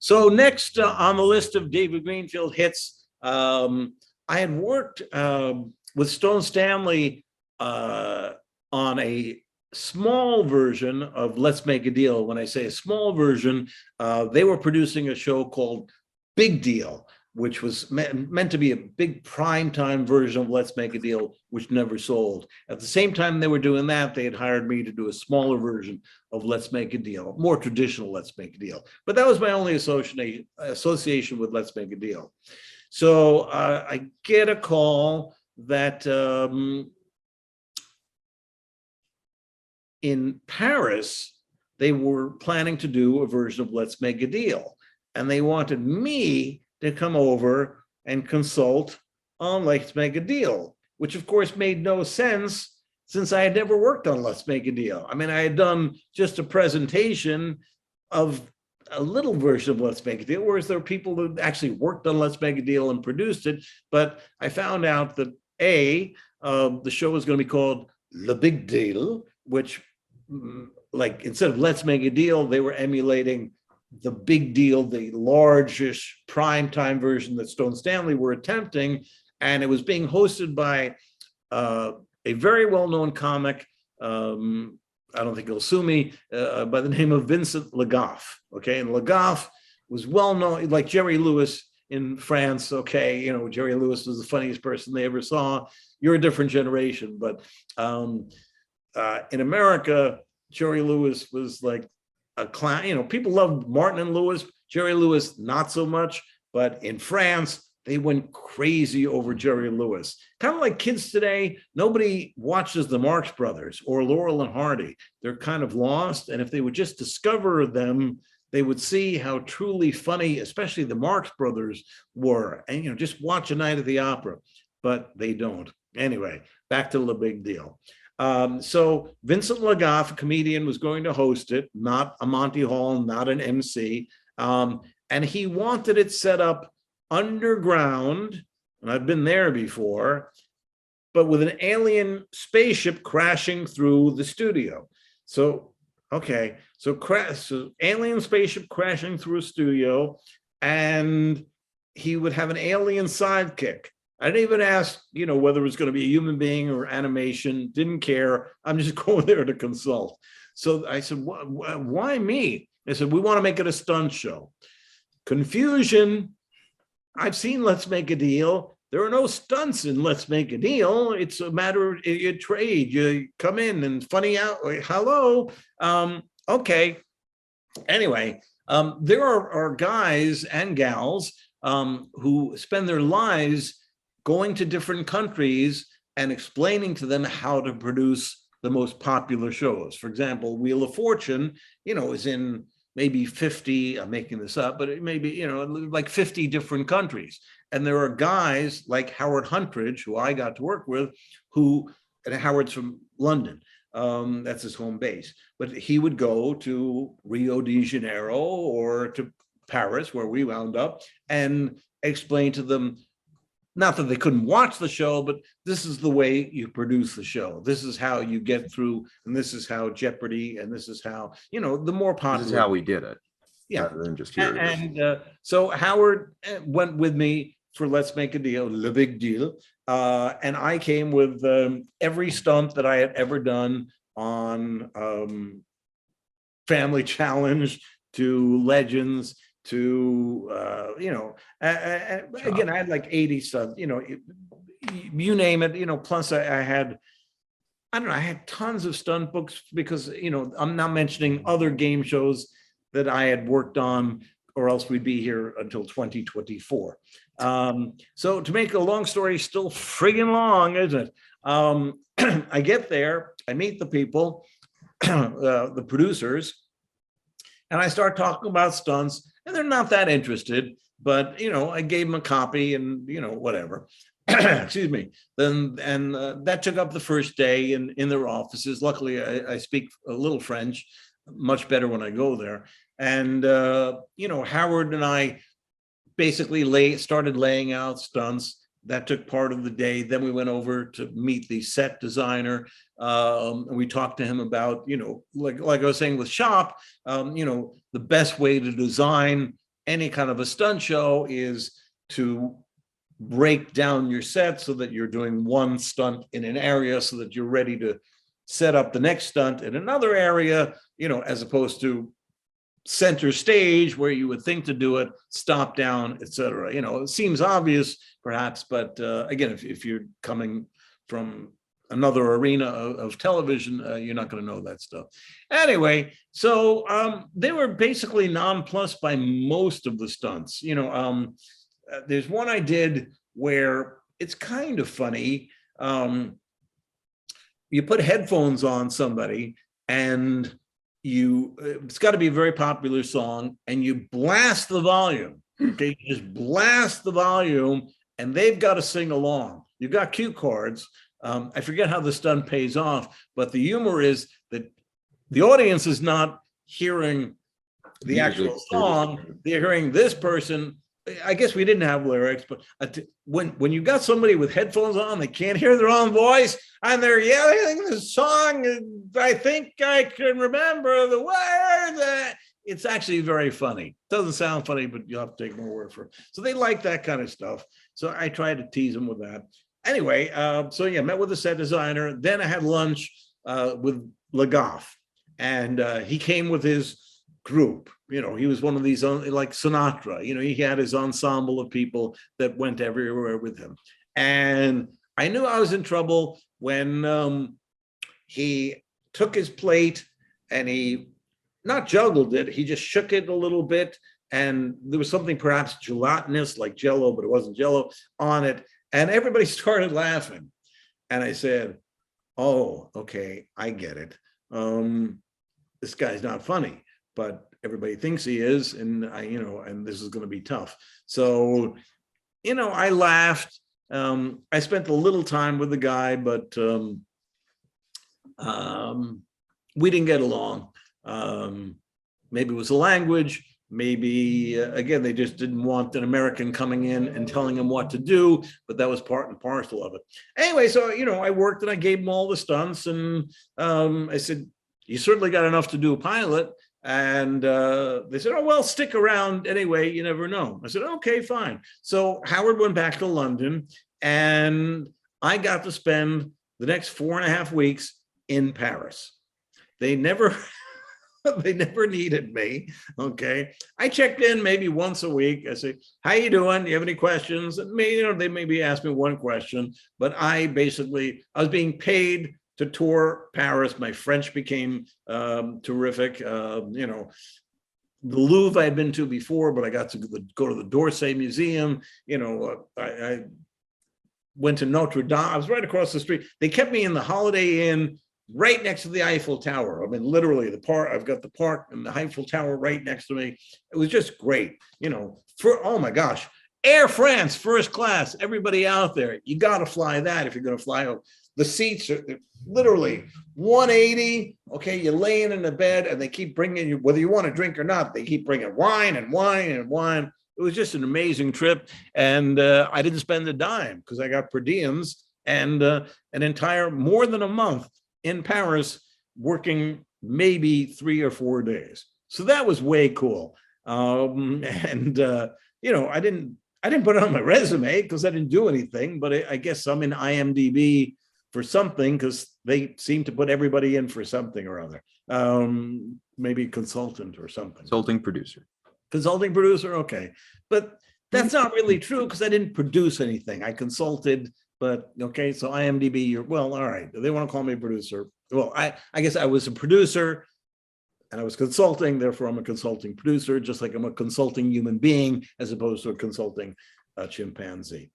So next on the list of David Greenfield hits, I had worked with Stone Stanley on a small version of Let's Make a Deal. When I say a small version, they were producing a show called Bigdil, which was meant to be a big primetime version of Let's Make a Deal, which never sold. At the same time they were doing that, they had hired me to do a smaller version of Let's Make a Deal, more traditional Let's Make a Deal. But that was my only association with Let's Make a Deal. So I get a call that in Paris, they were planning to do a version of Let's Make a Deal. And they wanted me to come over and consult on Let's Make a Deal, which of course made no sense since I had never worked on Let's Make a Deal. I mean, I had done just a presentation of a little version of Let's Make a Deal, whereas there were people who actually worked on Let's Make a Deal and produced it. But I found out that the show was going to be called The Bigdil, which like instead of Let's Make a Deal, they were emulating the Bigdil, the largest primetime version that Stone Stanley were attempting. And it was being hosted by a very well-known comic, I don't think he'll sue me, by the name of Vincent Lagaffe. Okay, and Lagaffe was well-known, like Jerry Lewis in France. Okay, you know, Jerry Lewis was the funniest person they ever saw. You're a different generation, but in America, Jerry Lewis was like a clown. You know, people loved Martin and Lewis. Jerry Lewis, not so much. But in France, they went crazy over Jerry Lewis. Kind of like kids today, nobody watches the Marx Brothers or Laurel and Hardy. They're kind of lost. And if they would just discover them, they would see how truly funny, especially the Marx Brothers were. And, you know, just watch A Night at the Opera. But they don't. Anyway, back to The Bigdil. So Vincent Lagaffe, a comedian, was going to host it, not a Monty Hall, not an MC. And he wanted it set up underground, and I've been there before, but with an alien spaceship crashing through the studio. So, okay, so alien spaceship crashing through a studio, and he would have an alien sidekick. I didn't even ask, you know, whether it was going to be a human being or animation. Didn't care. I'm just going there to consult. So I said, why me? They said, we want to make it a stunt show. Confusion. I've seen Let's Make a Deal. There are no stunts in Let's Make a Deal. It's a matter of a trade. You come in and funny out. Hello. Okay. Anyway, there are guys and gals who spend their lives going to different countries and explaining to them how to produce the most popular shows. For example, Wheel of Fortune, you know, is in maybe 50, I'm making this up, but it may be, you know, like 50 different countries. And there are guys like Howard Huntridge, who I got to work with, and Howard's from London. That's his home base. But he would go to Rio de Janeiro or to Paris, where we wound up, and explain to them, not that they couldn't watch the show, but this is the way you produce the show. This is how you get through, and this is how Jeopardy, and this is how, you know, the more popular. This is how we did it. Yeah. Rather than just here. And so Howard went with me for Let's Make a Deal, Le Bigdil. And I came with every stunt that I had ever done on Family Challenge to Legends to, you know, again, I had like 80 stunts, you know, you name it, you know, plus I had, I don't know, I had tons of stunt books because, you know, I'm not mentioning other game shows that I had worked on, or else we'd be here until 2024. So to make a long story still friggin' long, isn't it? I get there, I meet the people, the producers, and I start talking about stunts, and they're not that interested, but, you know, I gave them a copy and, you know, whatever. Excuse me. Then, and that took up the first day in their offices. Luckily, I speak a little French, much better when I go there. And, you know, Howard and I basically started laying out stunts. That took part of the day. Then we went over to meet the set designer. And we talked to him about, you know, like I was saying with Shop, you know, the best way to design any kind of a stunt show is to break down your set so that you're doing one stunt in an area so that you're ready to set up the next stunt in another area, as opposed to center stage where you would think to do it, stop down, etc. It seems obvious perhaps, but again, if you're coming from another arena of television, you're not going to know that stuff. Anyway, so they were basically nonplussed by most of the stunts. There's one I did where it's kind of funny. You put headphones on somebody and it's got to be a very popular song, and you blast the volume. Okay, you just blast the volume and they've got to sing along. You've got cue cards. I forget how the stunt pays off, but the humor is that the audience is not hearing the actual song. They're hearing this person. I guess we didn't have lyrics, but when you got somebody with headphones on, they can't hear their own voice, and they're yelling the song, I think I can remember the words. It's actually very funny. Doesn't sound funny, but you'll have to take my word for it. So they like that kind of stuff. So I tried to tease them with that. Anyway, so yeah, met with the set designer. Then I had lunch with Legoff, and he came with his group. He was one of these, like Sinatra, he had his ensemble of people that went everywhere with him. And I knew I was in trouble when he took his plate and he not juggled it, he just shook it a little bit. And there was something perhaps gelatinous, like Jello, but it wasn't Jello, on it. And everybody started laughing. And I said, oh, okay, I get it. This guy's not funny, but everybody thinks he is, and and this is going to be tough. So, I laughed. I spent a little time with the guy, but we didn't get along. Maybe it was the language. Maybe, again, they just didn't want an American coming in and telling them what to do, but that was part and parcel of it. Anyway, so, I worked and I gave them all the stunts, and I said, you certainly got enough to do a pilot. And they said, oh, well, stick around anyway, you never know. I said, okay, fine. So Howard went back to London, and I got to spend the next 4.5 weeks in Paris. They never needed me. Okay. I checked in maybe once a week. I say, how you doing? Do you have any questions? And they maybe asked me one question, but I was being paid to tour Paris. My French became terrific. The Louvre I had been to before, but I got to go to the d'Orsay Museum. I went to Notre Dame. I was right across the street. They kept me in the Holiday Inn right next to the Eiffel Tower. I mean, literally the park. I've got the park and the Eiffel Tower right next to me. It was just great. Oh my gosh, Air France, first class. Everybody out there, you got to fly that if you're going to fly over. The seats are literally 180. Okay, you're laying in the bed, and they keep bringing you, whether you want to drink or not, they keep bringing wine and wine and wine. It was just an amazing trip, and I didn't spend a dime because I got per diems and an entire more than a month in Paris, working maybe 3 or 4 days. So that was way cool. I didn't put it on my resume because I didn't do anything, but I guess I'm in IMDb for something because they seem to put everybody in for something or other. Maybe consultant or something. Consulting producer. Consulting producer, okay. But that's not really true because I didn't produce anything. I consulted, but okay, so IMDb, well, all right. They want to call me a producer. Well, I guess I was a producer and I was consulting, therefore I'm a consulting producer, just like I'm a consulting human being as opposed to a consulting chimpanzee.